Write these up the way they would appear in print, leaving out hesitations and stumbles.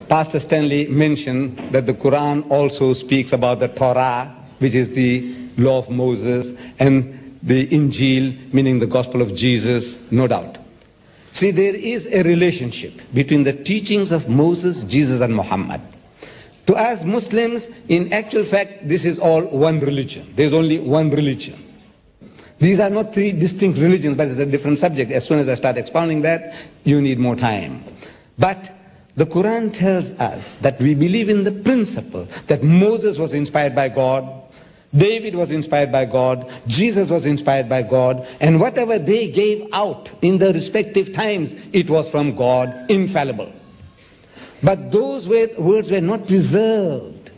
Pastor Stanley mentioned that the Quran also speaks about the Torah, which is the law of Moses, and the Injil, meaning the gospel of Jesus, no doubt. See, there is a relationship between the teachings of Moses, Jesus, and Muhammad. To us Muslims, in actual fact, this is all one religion. There's only one religion. These are not three distinct religions, but it's a different subject. As soon as I start expounding that, you need more time. But the Quran tells us that we believe in the principle that Moses was inspired by God, David was inspired by God, Jesus was inspired by God, and whatever they gave out in the respective times, it was from God, infallible. But those words were not preserved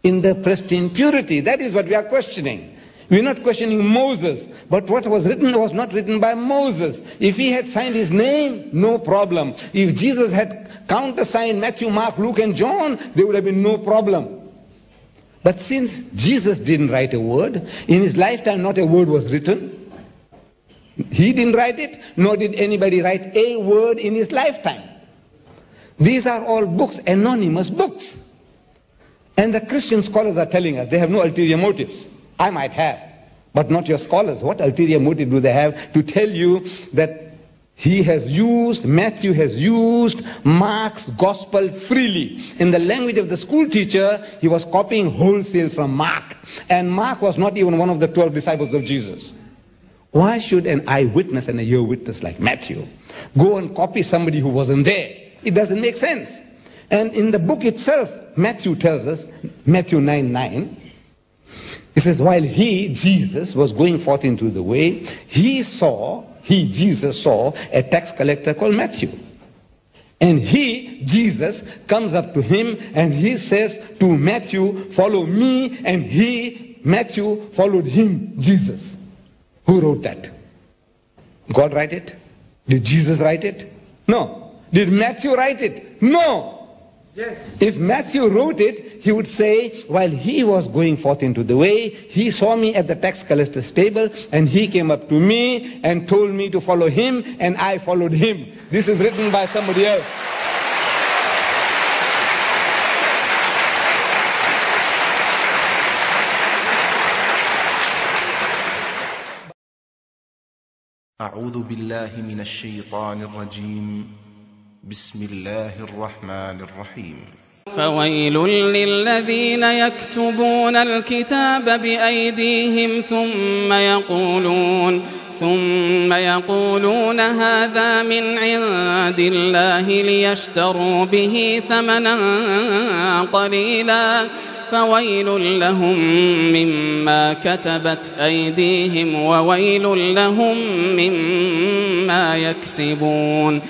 in the pristine purity. That is what we are questioning. We're not questioning Moses, but what was written was not written by Moses. If he had signed his name, no problem. If Jesus had countersigned Matthew, Mark, Luke, and John, there would have been no problem. But since Jesus didn't write a word, in his lifetime not a word was written. He didn't write it, nor did anybody write a word in his lifetime. These are all books, anonymous books. And the Christian scholars are telling us they have no ulterior motives. I might have, but not your scholars. What ulterior motive do they have to tell you that Matthew has used Mark's gospel freely? In the language of the school teacher, he was copying wholesale from Mark. And Mark was not even one of the 12 disciples of Jesus. Why should an eyewitness and a ear witness like Matthew go and copy somebody who wasn't there? It doesn't make sense. And in the book itself, Matthew tells us, Matthew 9:9, it says, while he, Jesus, was going forth into the way, Jesus, saw a tax collector called Matthew. And he, Jesus, comes up to him and he says to Matthew, follow me. And Matthew, followed him, Jesus. Who wrote that? God write it? Did Jesus write it? No. Did Matthew write it? No. Yes. If Matthew wrote it, he would say, while he was going forth into the way, he saw me at the tax collector's table, and he came up to me and told me to follow him, and I followed him. This is written by somebody else. أعوذ بالله من الشيطان الرجيم بسم الله الرحمن الرحيم فويل للذين يكتبون الكتاب بأيديهم ثم يقولون هذا من عند الله ليشتروا به ثمنا قليلا فويل لهم مما كتبت أيديهم وويل لهم مما يكسبون